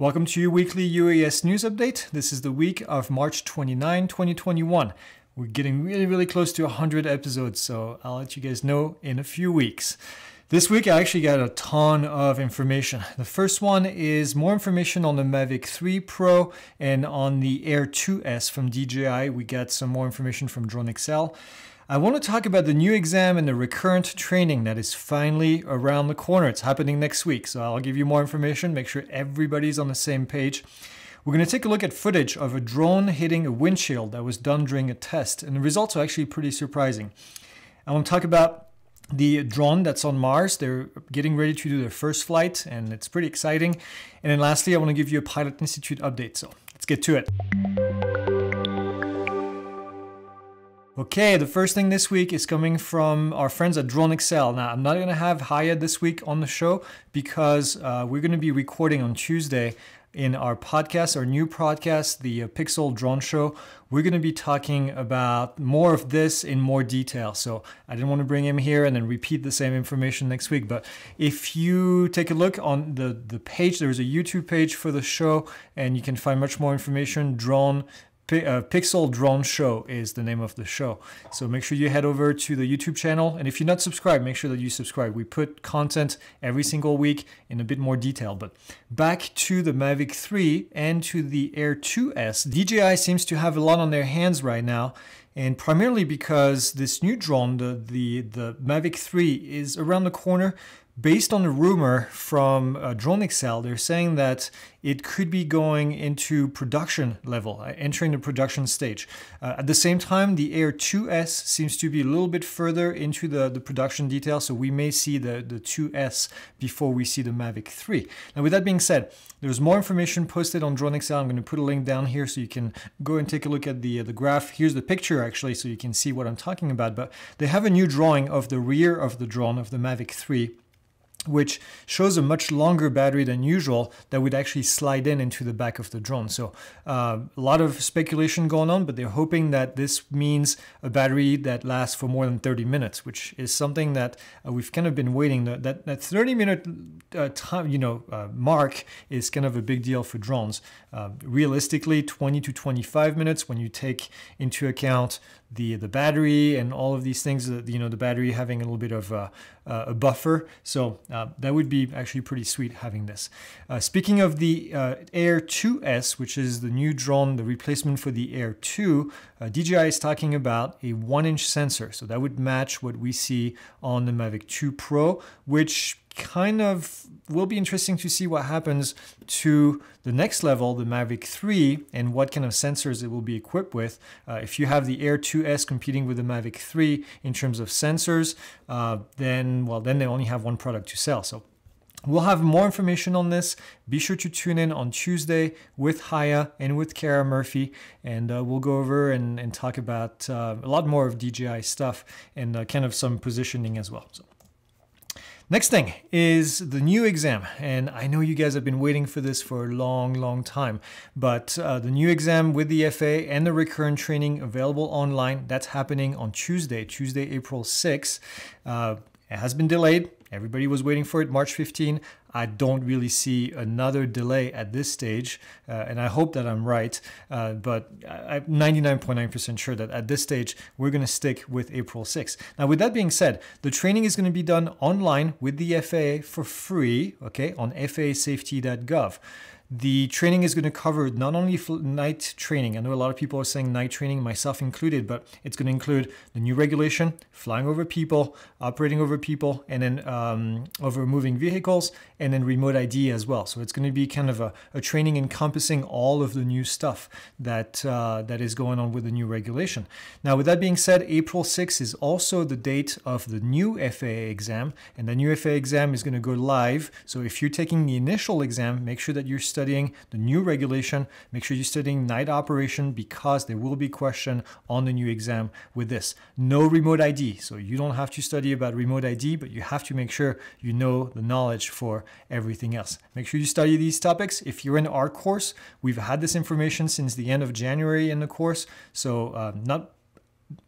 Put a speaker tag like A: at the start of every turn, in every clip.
A: Welcome to your weekly UAS news update. This is the week of March 29, 2021. We're getting really close to 100 episodes, so I'll let you guys know in a few weeks. This week I actually got a ton of information. The first one is more information on the Mavic 3 Pro and on the Air 2S from DJI. We got some more information from DroneXL. I want to talk about the new exam and the recurrent training that is finally around the corner. It's happening next week, so I'll give you more information, make sure everybody's on the same page. We're going to take a look at footage of a drone hitting a windshield that was done during a test, and the results are actually pretty surprising. I want to talk about the drone that's on Mars. They're getting ready to do their first flight, and it's pretty exciting. And then lastly, I want to give you a Pilot Institute update, so let's get to it. Okay, the first thing this week is coming from our friends at DroneXL. Now, I'm not going to have Haye this week on the show because we're going to be recording on Tuesday in our podcast, our new podcast, the PIXL drone show. We're going to be talking about more of this in more detail. So I didn't want to bring him here and then repeat the same information next week. But if you take a look on the page, there's a YouTube page for the show and you can find much more information. PIXL Drone Show is the name of the show. So make sure you head over to the YouTube channel. And if you're not subscribed, make sure that you subscribe. We put content every single week in a bit more detail. But back to the Mavic 3 and to the Air 2S, DJI seems to have a lot on their hands right now. And primarily because this new drone, the Mavic 3, is around the corner. Based on a rumor from DroneXL, they're saying that it could be going into production level, entering the production stage. At the same time, the Air 2S seems to be a little bit further into the production detail, so we may see the 2S before we see the Mavic 3. Now, with that being said, there's more information posted on DroneXL. I'm going to put a link down here so you can go and take a look at the graph. Here's the picture, actually, so you can see what I'm talking about. But they have a new drawing of the rear of the drone, of the Mavic 3, which shows a much longer battery than usual that would actually slide into the back of the drone. So a lot of speculation going on, but they're hoping that this means a battery that lasts for more than 30 minutes, which is something that we've kind of been waiting. That 30-minute time, mark is kind of a big deal for drones. Realistically, 20 to 25 minutes when you take into account the battery and all of these things, the battery having a little bit of a buffer. So that would be actually pretty sweet having this. Speaking of the Air 2S, which is the new drone, the replacement for the Air 2, DJI is talking about a 1-inch sensor. So that would match what we see on the Mavic 2 Pro, which kind of will be interesting to see what happens to the next level, the Mavic 3, and what kind of sensors it will be equipped with. If you have the Air 2S competing with the Mavic 3 in terms of sensors, then they only have one product to sell. So we'll have more information on this. Be sure to tune in on Tuesday with Haye and with Kara Murphy, and we'll go over and talk about a lot more of DJI stuff and kind of some positioning as well. So next thing is the new exam, and I know you guys have been waiting for this for a long time, but the new exam with the FAA and the recurrent training available online, that's happening on Tuesday, April 6th. It has been delayed. Everybody was waiting for it, March 15. I don't really see another delay at this stage, and I hope that I'm right, but I'm 99.9% sure that at this stage, we're going to stick with April 6th. Now, with that being said, the training is going to be done online with the FAA for free, okay, on faasafety.gov. The training is going to cover not only night training. I know a lot of people are saying night training, myself included, but it's going to include the new regulation, flying over people, operating over people, and then over moving vehicles, and then remote ID as well. So it's going to be kind of a training encompassing all of the new stuff that is going on with the new regulation. Now, with that being said, April 6th is also the date of the new FAA exam, and the new FAA exam is going to go live. So if you're taking the initial exam, make sure that you're studying the new regulation. Make sure you're studying night operation because there will be question on the new exam with this. No remote ID. So you don't have to study about remote ID, but you have to make sure you know the knowledge for everything else. Make sure you study these topics. If you're in our course, we've had this information since the end of January in the course. So not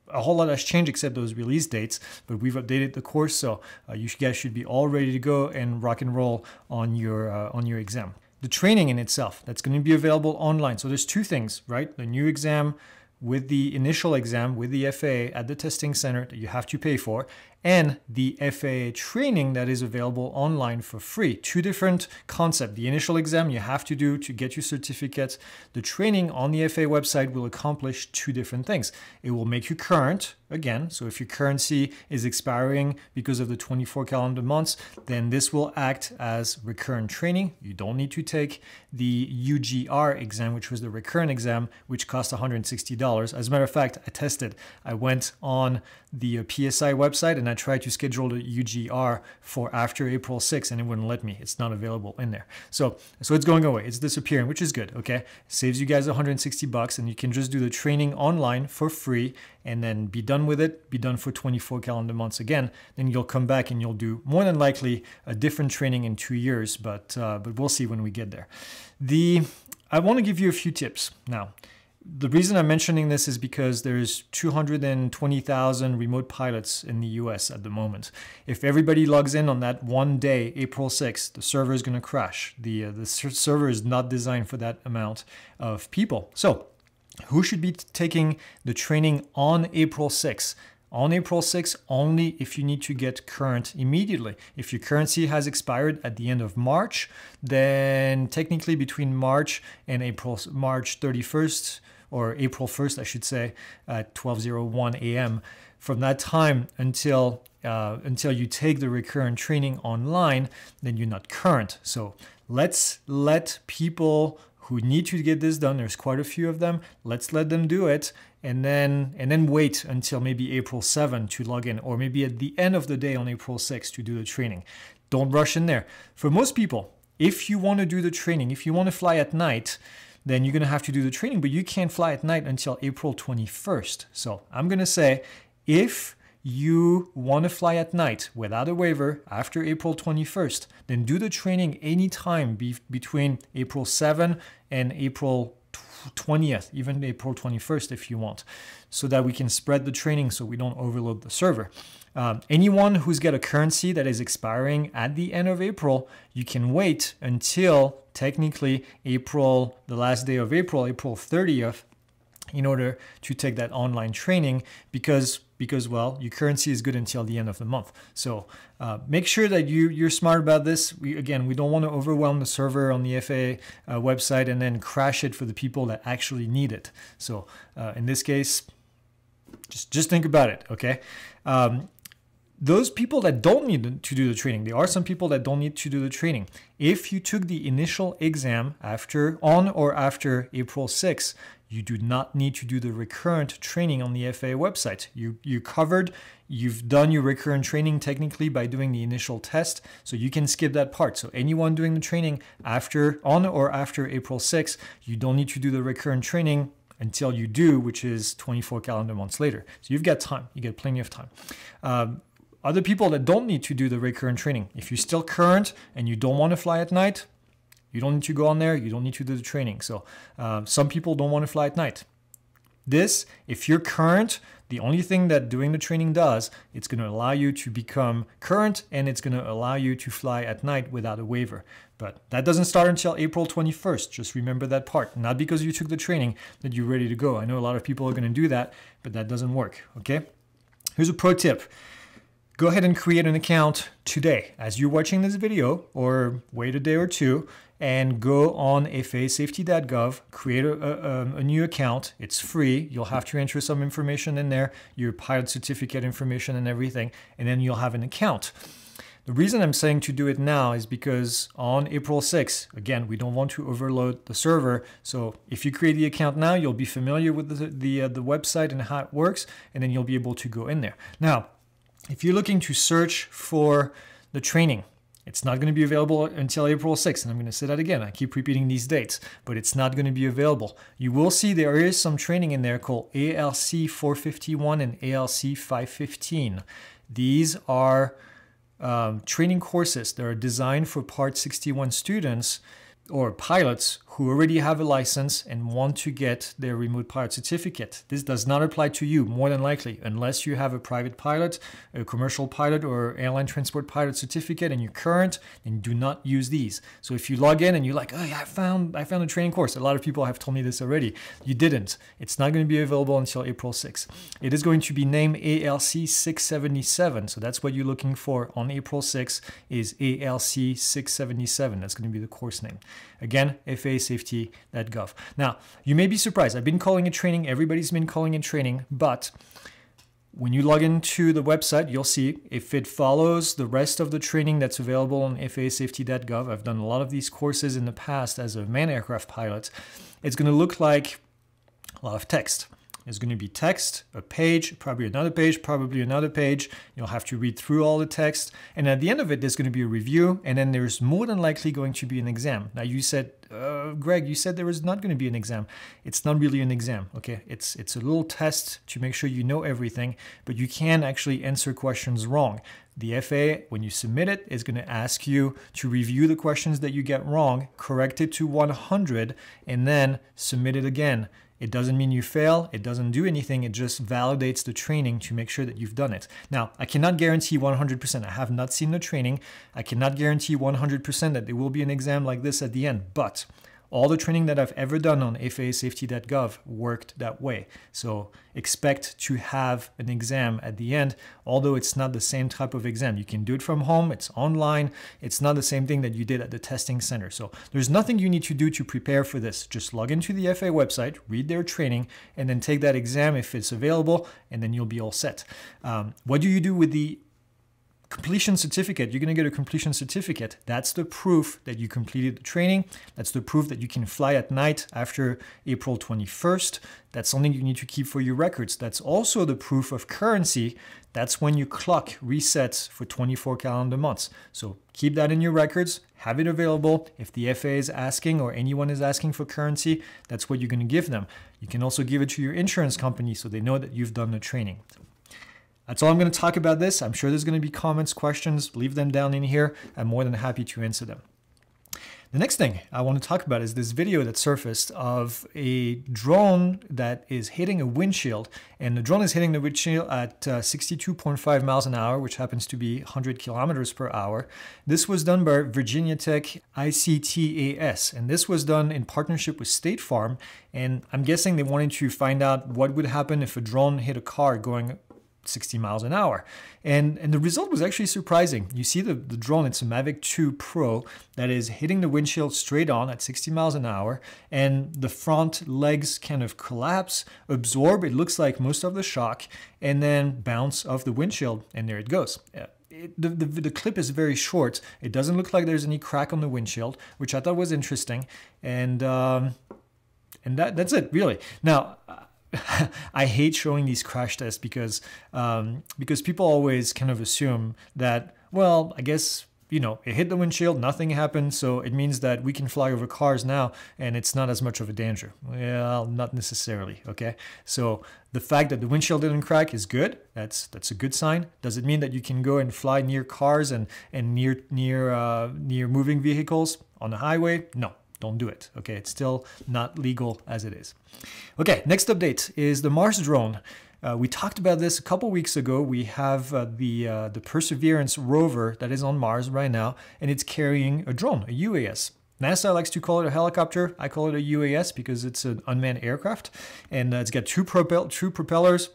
A: a whole lot has changed except those release dates, but we've updated the course. So you guys should be all ready to go and rock and roll on your exam. the training in itself that's going to be available online. So there's two things, right? The new exam with the initial exam with the FAA at the testing center that you have to pay for, and the FAA training that is available online for free. Two different concepts. The initial exam you have to do to get your certificate. The training on the FAA website will accomplish two different things. It will make you current, again, so if your currency is expiring because of the 24 calendar months, then this will act as recurrent training. You don't need to take the UGR exam, which was the recurrent exam, which cost $160. As a matter of fact, I tested. I went on the PSI website and I tried to schedule the UGR for after April 6th and it wouldn't let me. It's not available in there. So it's going away. It's disappearing, which is good, okay? It saves you guys $160 and you can just do the training online for free and then be done with it, be done for 24 calendar months again. Then you'll come back and you'll do more than likely a different training in 2 years, but we'll see when we get there. I want to give you a few tips now. The reason I'm mentioning this is because there's 220,000 remote pilots in the US at the moment. If everybody logs in on that one day, April 6th, the server is going to crash. The server is not designed for that amount of people. So who should be taking the training on April 6th? On April 6th, only if you need to get current immediately. If your currency has expired at the end of March, then technically between March and March 31st, or April 1st, I should say, at 12:01 a.m. From that time until you take the recurrent training online, then you're not current. So let's let people who need to get this done, there's quite a few of them, let's let them do it, and then wait until maybe April 7 to log in, or maybe at the end of the day on April 6 to do the training. Don't rush in there. For most people, if you want to do the training, if you want to fly at night, then you're going to have to do the training, but you can't fly at night until April 21st. So I'm going to say, if you want to fly at night without a waiver after April 21st, then do the training anytime between April 7 and April 20th, even April 21st if you want, so that we can spread the training so we don't overload the server. Anyone who's got a currency that is expiring at the end of April, you can wait until technically April, the last day of April, April 30th, in order to take that online training because well, your currency is good until the end of the month. So make sure that you're smart about this. We don't want to overwhelm the server on the FAA website and then crash it for the people that actually need it. So in this case, just think about it, okay? Those people that don't need to do the training, there are some people that don't need to do the training. If you took the initial exam on or after April 6th, you do not need to do the recurrent training on the FAA website. You've done your recurrent training technically by doing the initial test, so you can skip that part. So anyone doing the training on or after April 6th, you don't need to do the recurrent training until you do, which is 24 calendar months later. So you've got time, you get plenty of time. Other people that don't need to do the recurrent training, if you're still current and you don't want to fly at night, you don't need to go on there, you don't need to do the training. So some people don't want to fly at night. If you're current, the only thing that doing the training does, it's going to allow you to become current and it's going to allow you to fly at night without a waiver. But that doesn't start until April 21st. Just remember that part. Not because you took the training that you're ready to go. I know a lot of people are going to do that, but that doesn't work, okay? Here's a pro tip. Go ahead and create an account today as you're watching this video, or wait a day or two and go on FAAsafety.gov, create a new account. It's free. You'll have to enter some information in there, your pilot certificate information and everything, and then you'll have an account. The reason I'm saying to do it now is because on April 6th, again, we don't want to overload the server. So if you create the account now, you'll be familiar with the website and how it works, and then you'll be able to go in there. Now, if you're looking to search for the training, it's not going to be available until April 6th. And I'm going to say that again. I keep repeating these dates, but it's not going to be available. You will see there is some training in there called ALC 451 and ALC 515. These are training courses that are designed for Part 61 students or pilots who already have a license and want to get their remote pilot certificate. This does not apply to you, more than likely, unless you have a private pilot, a commercial pilot, or airline transport pilot certificate and you're current, then do not use these. So if you log in and you're like, oh yeah, I found a training course. A lot of people have told me this already. You didn't. It's not going to be available until April 6th. It is going to be named ALC 677. So that's what you're looking for on April 6th is ALC 677. That's going to be the course name. Again, FAASafety.gov. Now, you may be surprised. I've been calling it training. Everybody's been calling it training. But when you log into the website, you'll see if it follows the rest of the training that's available on FAASafety.gov. I've done a lot of these courses in the past as a manned aircraft pilot. It's going to look like a lot of text. There's going to be text, a page, probably another page. You'll have to read through all the text. And at the end of it, there's going to be a review. And then there's more than likely going to be an exam. Now you said, Greg, you said there was not going to be an exam. It's not really an exam, okay? It's a little test to make sure you know everything, but you can actually answer questions wrong. The FAA, when you submit it, is going to ask you to review the questions that you get wrong, correct it to 100, and then submit it again. It doesn't mean you fail. It doesn't do anything. It just validates the training to make sure that you've done it. Now, I cannot guarantee 100%. I have not seen the training. I cannot guarantee 100% that there will be an exam like this at the end, but all the training that I've ever done on FAASafety.gov worked that way. So expect to have an exam at the end, although it's not the same type of exam. You can do it from home, it's online, it's not the same thing that you did at the testing center. So there's nothing you need to do to prepare for this. Just log into the FAA website, read their training, and then take that exam if it's available, and then you'll be all set. What do you do with the completion certificate? You're going to get a completion certificate. That's the proof that you completed the training. That's the proof that you can fly at night after April 21st. That's something you need to keep for your records. That's also the proof of currency. That's when your clock resets for 24 calendar months. So keep that in your records, have it available. If the FAA is asking or anyone is asking for currency, that's what you're going to give them. You can also give it to your insurance company so they know that you've done the training. That's all I'm going to talk about this. I'm sure there's going to be comments, questions. Leave them down in here. I'm more than happy to answer them. The next thing I want to talk about is this video that surfaced of a drone that is hitting a windshield. And the drone is hitting the windshield at 62.5 miles an hour, which happens to be 100 kilometers per hour. This was done by Virginia Tech ICTAS. And this was done in partnership with State Farm. And I'm guessing they wanted to find out what would happen if a drone hit a car going 60 miles an hour. And the result was actually surprising. You see the drone, it's a Mavic 2 Pro that is hitting the windshield straight on at 60 miles an hour, and the front legs kind of collapse, absorb, it looks like most of the shock, and then bounce off the windshield, and there it goes. The clip is very short. It doesn't look like there's any crack on the windshield, which I thought was interesting. And that's it, really. Now, I hate showing these crash tests because people always kind of assume that, well, I guess, you know, it hit the windshield, nothing happened, so it means that we can fly over cars now and it's not as much of a danger. Well, not necessarily, okay? So the fact that the windshield didn't crack is good. That's a good sign. Does it mean that you can go and fly near cars and near moving vehicles on the highway? No. Don't do it, okay? It's still not legal as it is. Okay, next update is the Mars drone. We talked about this a couple weeks ago. We have the Perseverance rover that is on Mars right now, and it's carrying a drone, a UAS. NASA likes to call it a helicopter. I call it a UAS because it's an unmanned aircraft, and it's got two propellers.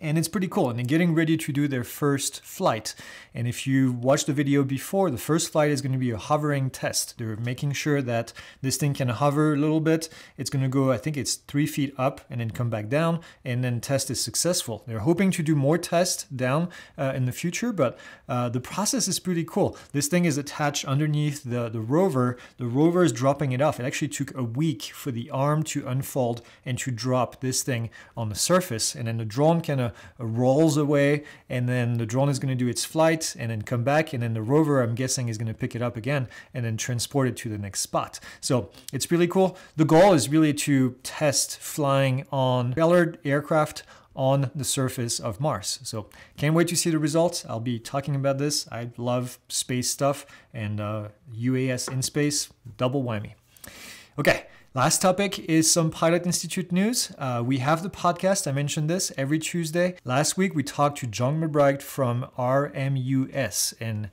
A: And it's pretty cool. And they're getting ready to do their first flight. And if you watched the video before, the first flight is going to be a hovering test. They're making sure that this thing can hover a little bit. It's going to go, I think it's 3 feet up and then come back down. And then test is successful. They're hoping to do more tests down in the future. But the process is pretty cool. This thing is attached underneath the rover. The rover is dropping it off. It actually took a week for the arm to unfold and to drop this thing on the surface. And then the drone can rolls away, and then the drone is going to do its flight and then come back, and then the rover, I'm guessing, is going to pick it up again and then transport it to the next spot. So it's really cool. The goal is really to test flying on propellered aircraft on the surface of Mars. So can't wait to see the results. I'll be talking about this. I love space stuff, and UAS in space, double whammy. Okay, last topic is some Pilot Institute news. We have the podcast. I mentioned this every Tuesday. Last week, we talked to John McBride from RMUS, and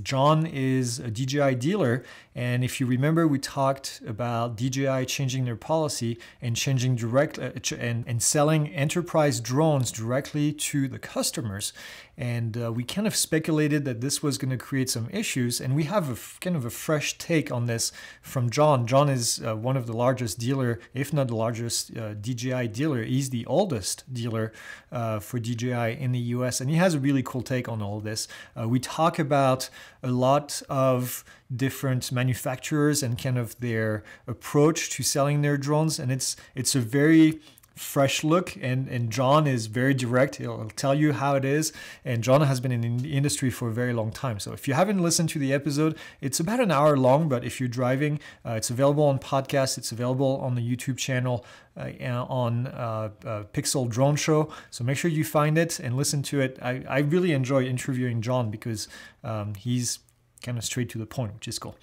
A: John is a DJI dealer. And if you remember, we talked about DJI changing their policy and changing and selling enterprise drones directly to the customers. And we kind of speculated that this was going to create some issues. And we have kind of a fresh take on this from John. John is one of the largest dealer, if not the largest DJI dealer. He's the oldest dealer for DJI in the US. And he has a really cool take on all this. We talk about a lot of different manufacturers and kind of their approach to selling their drones. And it's a very fresh look, and John is very direct. He'll tell you how it is, and John has been in the industry for a very long time. So if you haven't listened to the episode, it's about an hour long, but if you're driving, it's available on podcast. It's available on the YouTube channel on PIXL Drone Show. So make sure you find it and listen to it. I really enjoy interviewing John because he's kind of straight to the point, which is cool.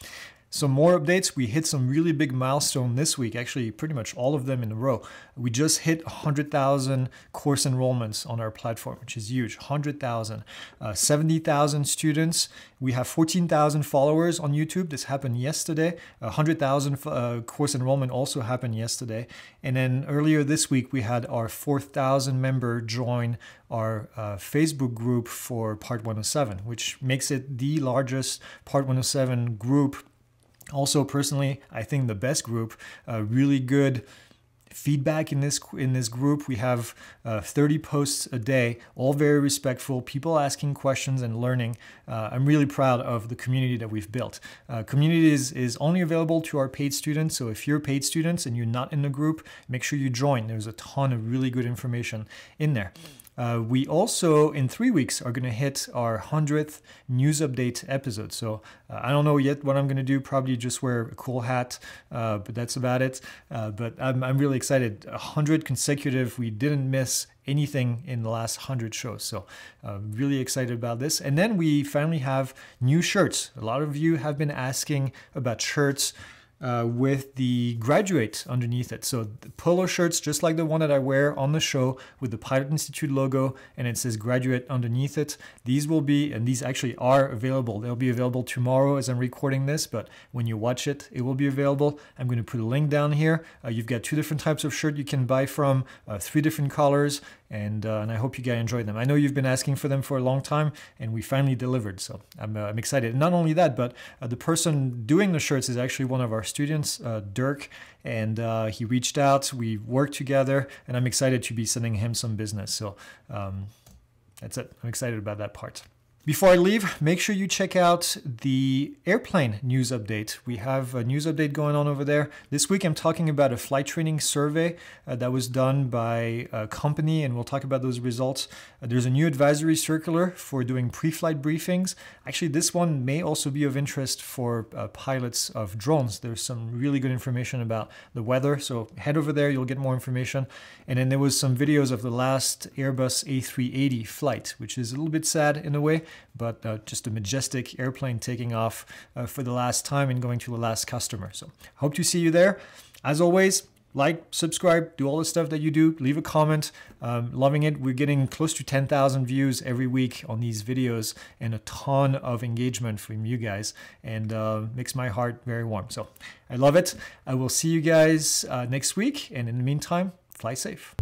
A: Some more updates. We hit some really big milestone this week, actually pretty much all of them in a row. We just hit 100,000 course enrollments on our platform, which is huge. 100,000, 70,000 students. We have 14,000 followers on YouTube. This happened yesterday. 100,000 course enrollment also happened yesterday. And then earlier this week, we had our 4,000 member join our Facebook group for Part 107, which makes it the largest Part 107 group. Also, personally, I think the best group. Really good feedback in this group. We have 30 posts a day, all very respectful, people asking questions and learning. I'm really proud of the community that we've built. Community is only available to our paid students. So if you're paid students and you're not in the group, make sure you join. There's a ton of really good information in there. We also, in 3 weeks, are going to hit our 100th news update episode. So I don't know yet what I'm going to do. Probably just wear a cool hat, but that's about it. But I'm really excited. 100 consecutive. We didn't miss anything in the last 100 shows. So really excited about this. And then we finally have new shirts. A lot of you have been asking about shirts with the graduate underneath it. So the polo shirts, just like the one that I wear on the show with the Pilot Institute logo, and it says graduate underneath it. These will be, and these actually are available. They'll be available tomorrow as I'm recording this, but when you watch it, it will be available. I'm going to put a link down here. You've got 2 different types of shirt you can buy from, 3 different colors, and I hope you guys enjoy them. I know you've been asking for them for a long time, and we finally delivered, so I'm excited. Not only that, but the person doing the shirts is actually one of our students, Dirk, and he reached out. We worked together, and I'm excited to be sending him some business. So that's it. I'm excited about that part. Before I leave, make sure you check out the airplane news update. We have a news update going on over there. This week I'm talking about a flight training survey that was done by a company, and we'll talk about those results. There's a new advisory circular for doing pre-flight briefings. Actually, this one may also be of interest for pilots of drones. There's some really good information about the weather, so head over there, you'll get more information. And then there was some videos of the last Airbus A380 flight, which is a little bit sad in a way, but just a majestic airplane taking off for the last time and going to the last customer. So hope to see you there. As always, like, subscribe, do all the stuff that you do, leave a comment. Loving it. We're getting close to 10,000 views every week on these videos and a ton of engagement from you guys, and makes my heart very warm. So I love it. I will see you guys next week, and in the meantime, fly safe.